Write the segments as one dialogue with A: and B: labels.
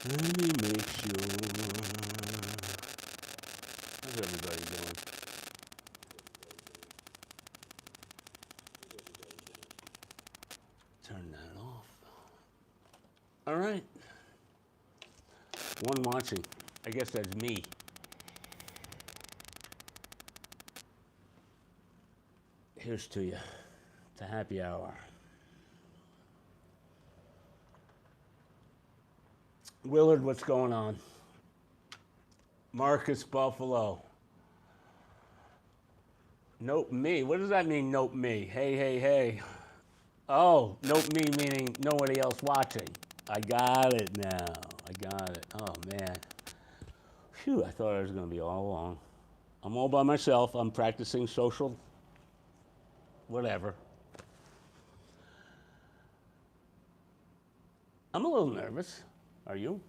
A: Let me make sure. How's everybody doing? Turn that off. All right. One watching. I guess that's me. Here's to you. It's a happy hour. Willard, what's going on? Marcus Buffalo. Nope me. What does that mean, nope me? Hey, hey, hey. Oh, nope me meaning nobody else watching. I got it now. I got it. Oh, man. Phew, I thought I was going to be all alone. I'm all by myself. I'm practicing social whatever. I'm a little nervous. Are you?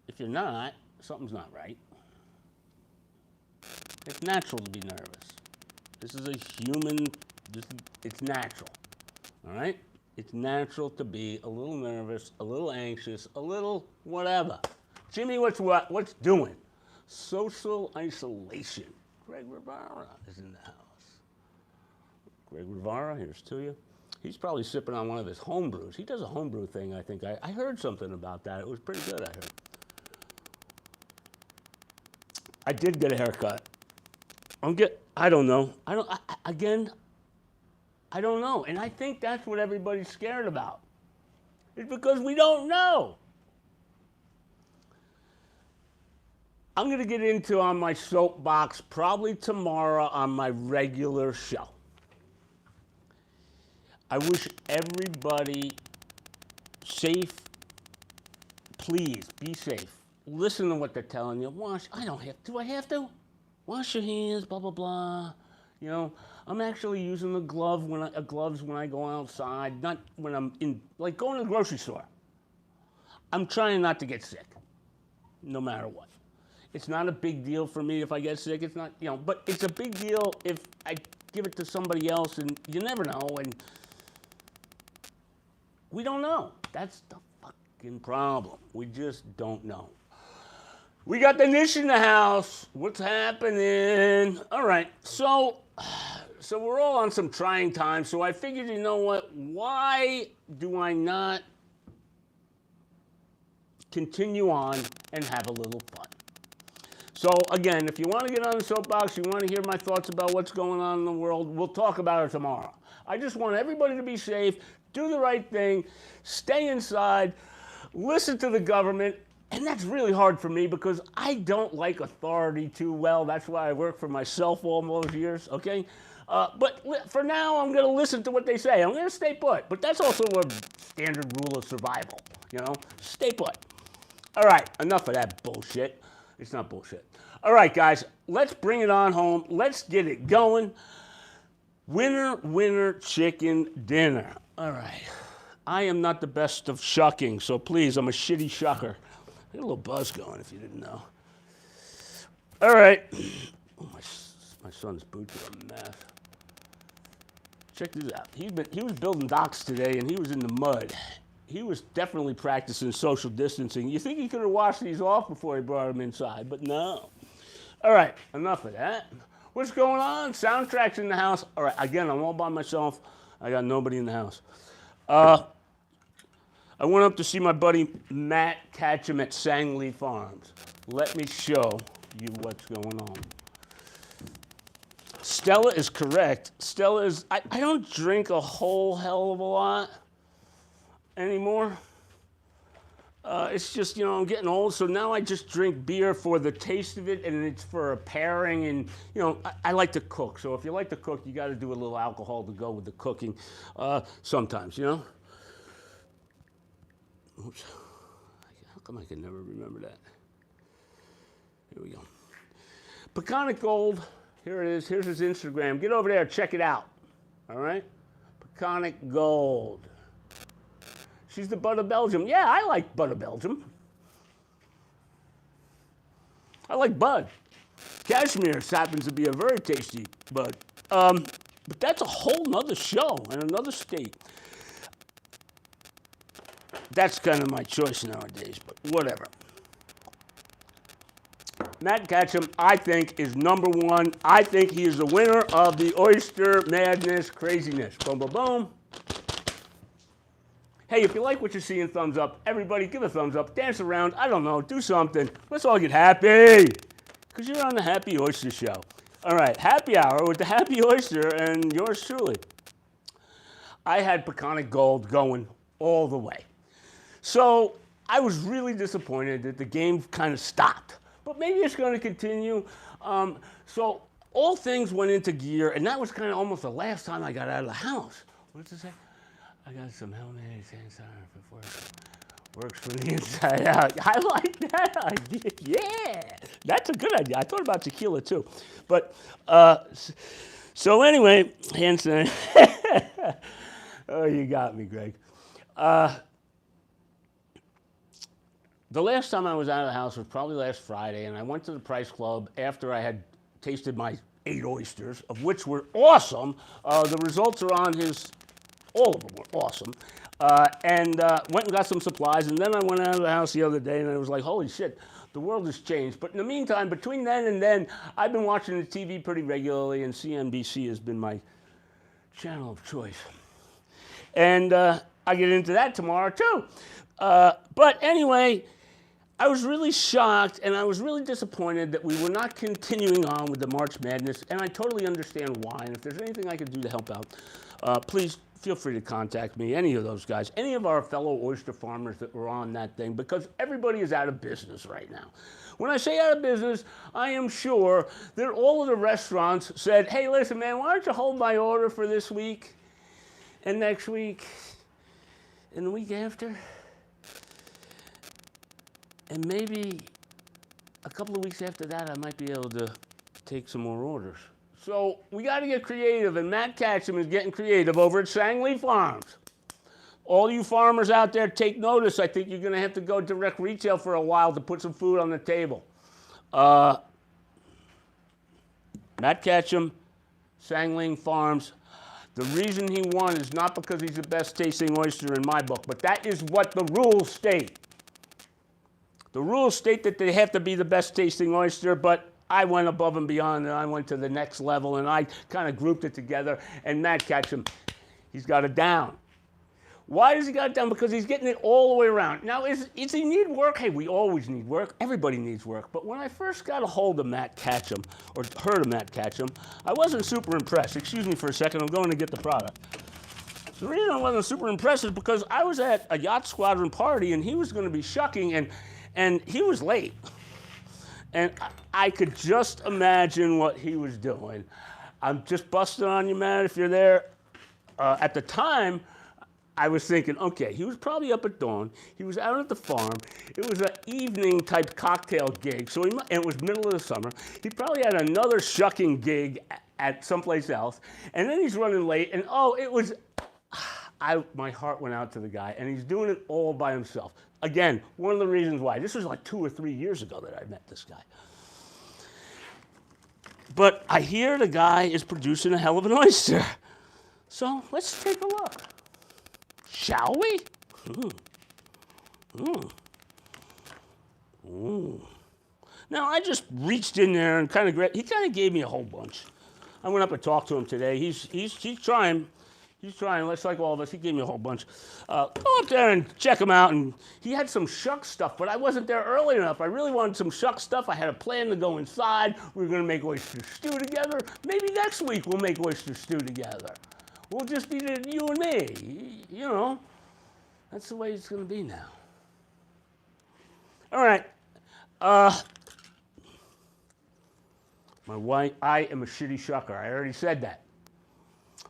A: If you're not, something's not right. It's natural to be nervous. This is a human, it's natural, all right? It's natural to be a little nervous, a little anxious, a little whatever. Jimmy, what's doing? Social isolation. Greg Rivera is in the house. Greg Rivera, here's to you. He's probably sipping on one of his home brews. He does a homebrew thing, I think. I heard something about that. It was pretty good, I heard. I did get a haircut. I don't know. I don't know. And I think that's what everybody's scared about. It's because we don't know. I'm going to get into on my soapbox probably tomorrow on my regular show. I wish everybody safe. Please be safe. Listen to what they're telling you. Do I have to? Wash your hands, blah, blah, blah. You know, I'm actually using the gloves when I go outside, not when I'm in, like going to the grocery store. I'm trying not to get sick, no matter what. It's not a big deal for me if I get sick. It's not, but it's a big deal if I give it to somebody else, and you never know, and we don't know. That's the fucking problem. We just don't know. We got the niche in the house. What's happening? All right, so we're all on some trying times, so I figured, you know what? Why do I not continue on and have a little fun? So again, if you want to get on the soapbox, you want to hear my thoughts about what's going on in the world, we'll talk about it tomorrow. I just want everybody to be safe, do the right thing, stay inside, listen to the government. And that's really hard for me because I don't like authority too well. That's why I worked for myself all those years, okay? But for now, I'm going to listen to what they say. I'm going to stay put. But that's also a standard rule of survival, Stay put. All right, enough of that bullshit. It's not bullshit. All right, guys, let's bring it on home. Let's get it going. Winner, winner, chicken dinner. All right. I am not the best of shucking, so please, I'm a shitty shucker. I got a little buzz going, if you didn't know. All right. Oh, my son's boots are a mess. Check this out. He was building docks today, and he was in the mud. He was definitely practicing social distancing. You think he could have washed these off before he brought them inside, but no. All right, enough of that. What's going on? Soundtrack's in the house. All right, again, I'm all by myself. I got nobody in the house. I went up to see my buddy Matt catch him at Sangley Farms. Let me show you what's going on. Stella is correct. Stella is, I don't drink a whole hell of a lot anymore. It's just, I'm getting old, so now I just drink beer for the taste of it, and it's for a pairing, and, I like to cook. So if you like to cook, you got to do a little alcohol to go with the cooking sometimes, Oops. How come I can never remember that? Here we go. Peconic Gold. Here it is. Here's his Instagram. Get over there. Check it out. All right? Peconic Gold. She's the bud of Belgium. Yeah, I like bud of Belgium. I like bud. Cashmere happens to be a very tasty bud. But that's a whole nother show in another state. that's kind of my choice nowadays, but whatever. Matt Ketchum, I think, is number one. I think he is the winner of the oyster madness craziness. Boom, boom, boom. Hey, if you like what you're seeing, thumbs up. Everybody, give a thumbs up. Dance around. I don't know. Do something. Let's all get happy. Because you're on the Happy Oyster Show. All right, happy hour with the Happy Oyster and yours truly. I had Peconic Gold going all the way. So I was really disappointed that the game kind of stopped. But maybe it's going to continue. So all things went into gear, and that was kind of almost the last time I got out of the house. What does it say? I got some homemade sanitizer for works from the inside out. I like that idea. Yeah, that's a good idea. I thought about tequila too. But so anyway, hand sanitizer. Oh, you got me, Greg. The last time I was out of the house was probably last Friday, and I went to the Price Club after I had tasted my 8 oysters, of which were awesome. The results are on his, all of them were awesome. And went and got some supplies, and then I went out of the house the other day, and I was like, holy shit, the world has changed. But in the meantime, between then and then, I've been watching the TV pretty regularly, and CNBC has been my channel of choice. And I get into that tomorrow, too. But anyway, I was really shocked and I was really disappointed that we were not continuing on with the March Madness, and I totally understand why. And if there's anything I could do to help out, please feel free to contact me, any of those guys, any of our fellow oyster farmers that were on that thing, because everybody is out of business right now. When I say out of business, I am sure that all of the restaurants said, hey, listen, man, why don't you hold my order for this week and next week and the week after? And maybe a couple of weeks after that, I might be able to take some more orders. So we got to get creative, and Matt Ketchum is getting creative over at Sangley Farms. All you farmers out there, take notice. I think you're going to have to go direct retail for a while to put some food on the table. Matt Ketchum, Sangley Farms. The reason he won is not because he's the best tasting oyster in my book, but that is what the rules state. The rules state that they have to be the best tasting oyster, but I went above and beyond, and I went to the next level, and I kind of grouped it together, and Matt Ketchum, he's got it down. Why does he got it down? Because he's getting it all the way around. Now, is he need work? Hey, we always need work. Everybody needs work. But when I first got a hold of Matt Ketchum, or heard of Matt Ketchum, I wasn't super impressed. Excuse me for a second, I'm going to get the product. The reason I wasn't super impressed is because I was at a Yacht Squadron party, and he was going to be shucking, and he was late. And I could just imagine what he was doing. I'm just busting on you, Matt, if you're there. At the time, I was thinking, okay, he was probably up at dawn. He was out at the farm. It was an evening type cocktail gig, so and it was middle of the summer. He probably had another shucking gig at someplace else, and then he's running late, and it was, my heart went out to the guy, and he's doing it all by himself. Again, one of the reasons why. This was like 2 or 3 years ago that I met this guy. But I hear the guy is producing a hell of an oyster. So let's take a look. Shall we? Now, I just reached in there and he kind of gave me a whole bunch. I went up and talked to him today. He's trying. He's trying, just like all of us. He gave me a whole bunch. Go up there and check him out. And he had some shuck stuff, but I wasn't there early enough. I really wanted some shuck stuff. I had a plan to go inside. We were going to make oyster stew together. Maybe next week we'll make oyster stew together. We'll just be you and me. You know, that's the way it's going to be now. All right. My wife, I am a shitty shucker. I already said that.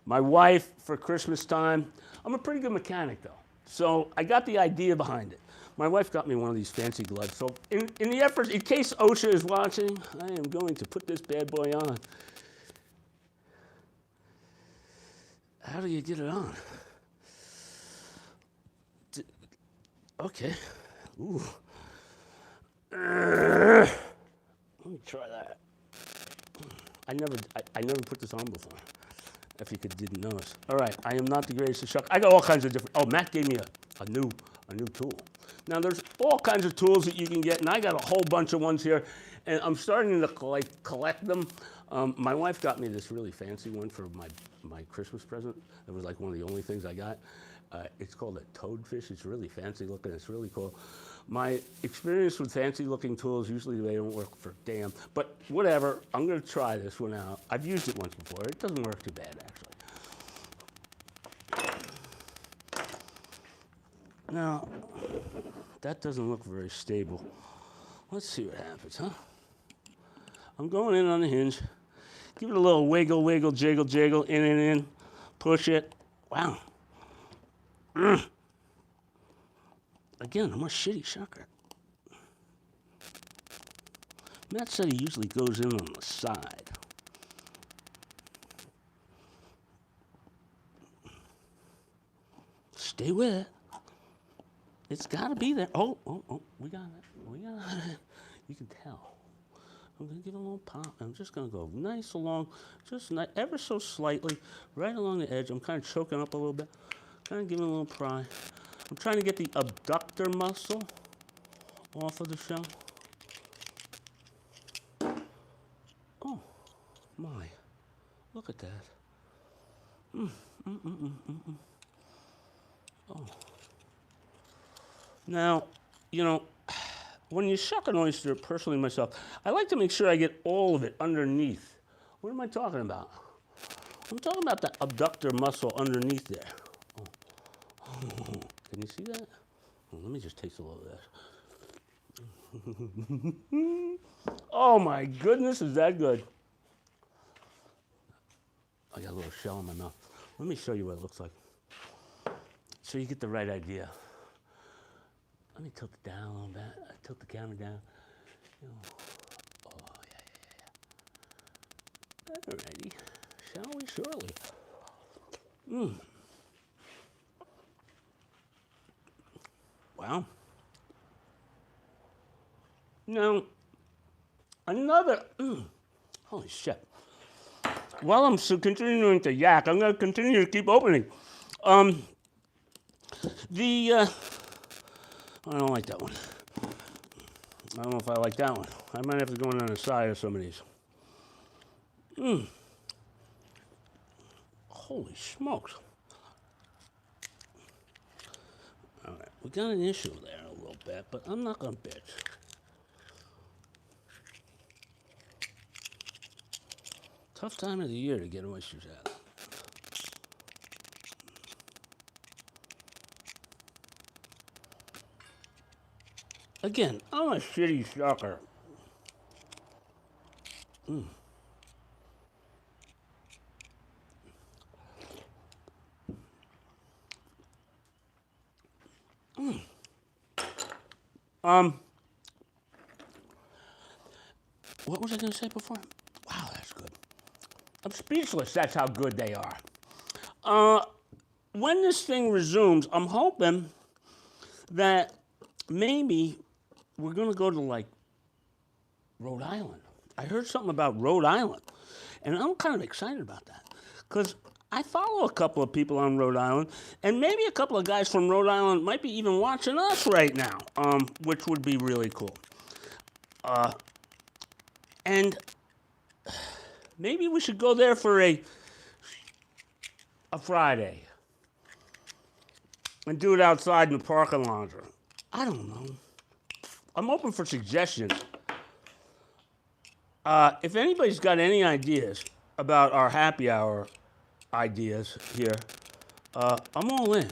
A: My wife, for Christmas time, I'm a pretty good mechanic, though. So I got the idea behind it. My wife got me one of these fancy gloves. So in the effort, in case OSHA is watching, I am going to put this bad boy on. How do you get it on? Okay. Ooh. Let me try that. I never put this on before, if you didn't notice. All right, I am not the greatest at shuck. I got all kinds of different. Oh, Matt gave me a new a new tool. Now there's all kinds of tools that you can get, and I got a whole bunch of ones here, and I'm starting to collect them. My wife got me this really fancy one for my Christmas present. It was like one of the only things I got. It's called a toadfish. It's really fancy looking. It's really cool. My experience with fancy looking tools, usually they don't work for damn, but whatever. I'm going to try this one out. I've used it once before. It doesn't work too bad, actually. Now, that doesn't look very stable. Let's see what happens, huh? I'm going in on the hinge. Give it a little wiggle, wiggle, jiggle, jiggle, in and in. Push it. Wow. Again, I'm a shitty sucker. Matt said he usually goes in on the side. Stay with it. It's got to be there. Oh, we got it. We got it. You can tell. I'm going to give it a little pop. I'm just going to go nice along, just ever so slightly, right along the edge. I'm kind of choking up a little bit. Kind of giving a little pry. I'm trying to get the abductor muscle off of the shell. Oh, my. Look at that. Oh. Now, you know, when you shuck an oyster, personally myself, I like to make sure I get all of it underneath. What am I talking about? I'm talking about the abductor muscle underneath there. Oh. Can you see that? Oh, let me just taste a little of that. Oh my goodness, is that good? I got a little shell in my mouth. Let me show you what it looks like, so you get the right idea. Let me tilt it down a little bit. Tilt the camera down. You know. Oh, yeah. Alrighty. Shall we? Surely. Wow. Now, another, holy shit. While I'm continuing to yak, I'm going to continue to keep opening. I don't like that one. I don't know if I like that one. I might have to go in on the side of some of these. Holy smokes. All right, we got an issue there a little bit, but I'm not going to bitch. Tough time of the year to get oysters out. Again, I'm a shitty sucker. What was I going to say before? Wow, that's good. I'm speechless. That's how good they are. When this thing resumes, I'm hoping that maybe we're going to go to, like, Rhode Island. I heard something about Rhode Island, and I'm kind of excited about that, because I follow a couple of people on Rhode Island, and maybe a couple of guys from Rhode Island might be even watching us right now, which would be really cool. And maybe we should go there for a Friday and do it outside in the parking lot. I don't know. I'm open for suggestions. If anybody's got any ideas about our happy hour ideas here, I'm all in.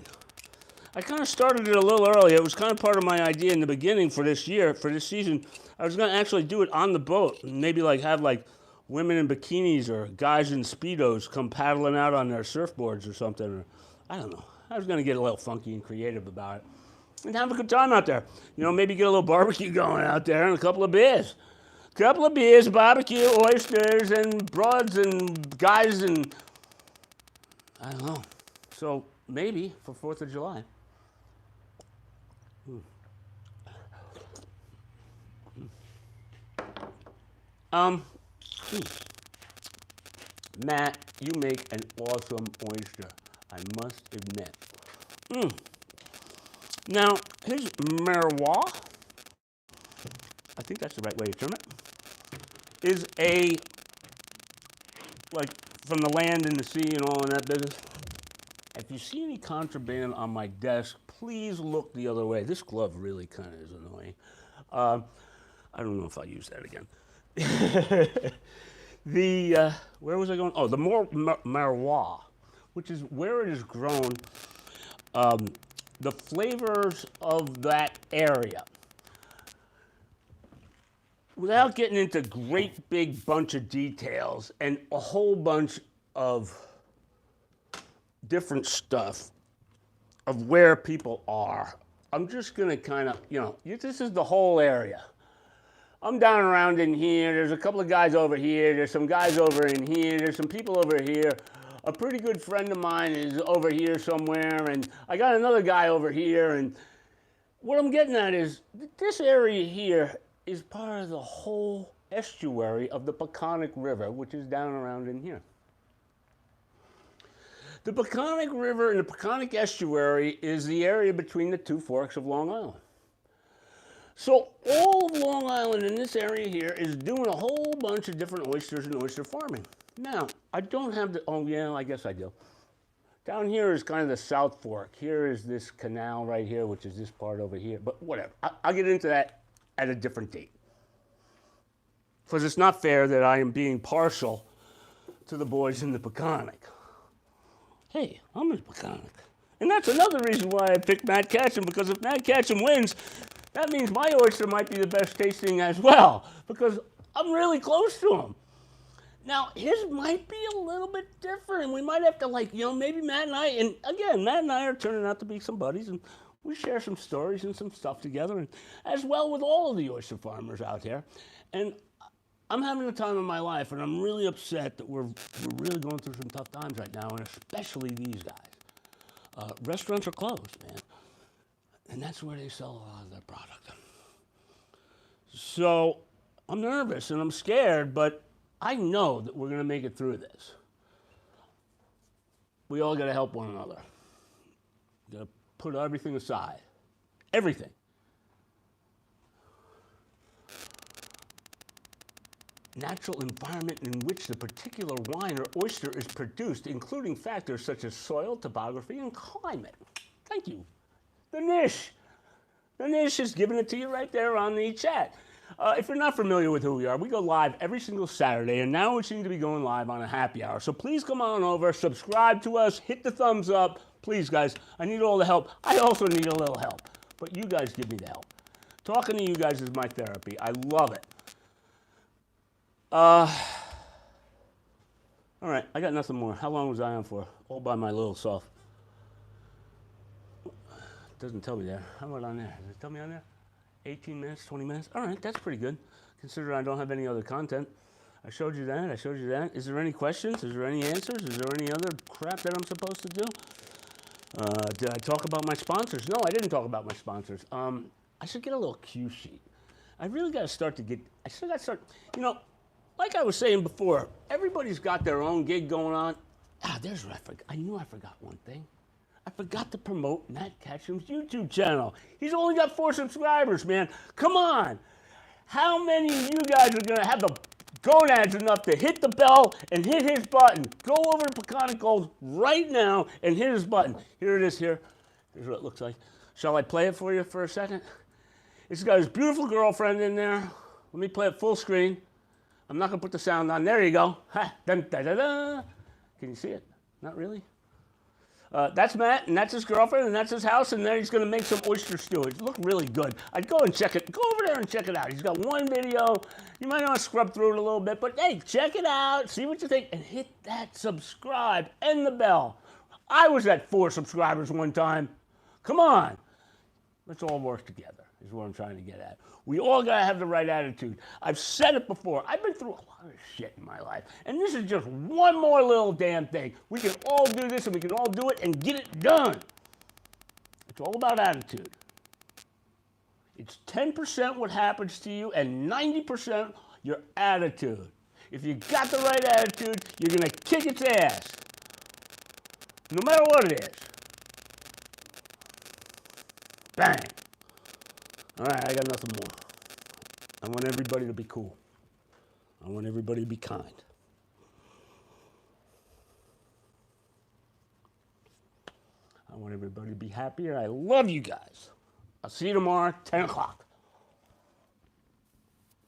A: I kind of started it a little early. It was kind of part of my idea in the beginning for this year, for this season. I was going to actually do it on the boat and maybe like have like women in bikinis or guys in Speedos come paddling out on their surfboards or something. Or, I don't know. I was going to get a little funky and creative about it and have a good time out there. You know, maybe get a little barbecue going out there and a couple of beers. Couple of beers, barbecue, oysters, and broads, and guys, and I don't know. So maybe for 4th of July. Matt, you make an awesome oyster, I must admit. Now, his marijuana, I think that's the right way to term it, is a, like, from the land and the sea and all in that business. If you see any contraband on my desk, please look the other way. This glove really kind of is annoying. I don't know if I'll use that again. Where was I going? Oh, the marijuana, which is where it is grown, the flavors of that area. Without getting into great big bunch of details and a whole bunch of different stuff of where people are, I'm just going to kind of, this is the whole area. I'm down around in here. There's a couple of guys over here. There's some guys over in here. There's some people over here. A pretty good friend of mine is over here somewhere, and I got another guy over here. And what I'm getting at is this area here is part of the whole estuary of the Peconic River, which is down around in here. The Peconic River and the Peconic Estuary is the area between the two forks of Long Island. So all of Long Island in this area here is doing a whole bunch of different oysters and oyster farming. Now, I don't have the, oh yeah, I guess I do. Down here is kind of the South Fork. Here is this canal right here, which is this part over here, but whatever. I'll get into that at a different date. Because it's not fair that I am being partial to the boys in the Peconic. Hey, I'm in Peconic. And that's another reason why I picked Matt Ketchum, because if Matt Ketchum wins, that means my oyster might be the best tasting as well, because I'm really close to him. Now, his might be a little bit different. We might have to, maybe Matt and I, and again, Matt and I are turning out to be some buddies, and we share some stories and some stuff together, and as well with all of the oyster farmers out there. And I'm having the time of my life, and I'm really upset that we're really going through some tough times right now, and especially these guys. Restaurants are closed, man. And that's where they sell a lot of their product. So I'm nervous and I'm scared, but I know that we're going to make it through this. We all got to help one another. Got to put everything aside. Everything. Natural environment in which the particular wine or oyster is produced, including factors such as soil, topography, and climate. Thank you. The Nish. The Nish is giving it to you right there on the chat. If you're not familiar with who we are, we go live every single Saturday, and now we seem to be going live on a happy hour. So please come on over, subscribe to us, hit the thumbs up. Please, guys, I need all the help. I also need a little help, but you guys give me the help. Talking to you guys is my therapy. I love it. All right, I got nothing more. How long was I on for? All by my little self. Doesn't tell me there. How about on there? Does it tell me on there? 18 minutes, 20 minutes? All right, that's pretty good, considering I don't have any other content. I showed you that. I showed you that. Is there any questions? Is there any answers? Is there any other crap that I'm supposed to do? Did I talk about my sponsors? No, I didn't talk about my sponsors. I should get a little cue sheet. I really got to start to get, I still got to start, like I was saying before, everybody's got their own gig going on. I knew I forgot one thing. I forgot to promote Matt Ketchum's YouTube channel. He's only got 4 subscribers, man. Come on. How many of you guys are going to have the gonads enough to hit the bell and hit his button? Go over to Peconic Gold right now and hit his button. Here it is here. Here's what it looks like. Shall I play it for you for a second? It's got his beautiful girlfriend in there. Let me play it full screen. I'm not going to put the sound on. There you go. Ha, dun, da, da, da. Can you see it? Not really. That's Matt, and that's his girlfriend, and that's his house, and then he's going to make some oyster stew. It looked really good. I'd go and check it. Go over there and check it out. He's got one video. You might want to scrub through it a little bit, but hey, check it out. See what you think, and hit that subscribe and the bell. I was at 4 subscribers one time. Come on. Let's all work together is what I'm trying to get at. We all got to have the right attitude. I've said it before. I've been through a lot of shit in my life. And this is just one more little damn thing. We can all do this and we can all do it and get it done. It's all about attitude. It's 10% what happens to you and 90% your attitude. If you got the right attitude, you're going to kick its ass. No matter what it is. Bang. All right, I got nothing more. I want everybody to be cool. I want everybody to be kind. I want everybody to be happy, and I love you guys. I'll see you tomorrow, 10 o'clock.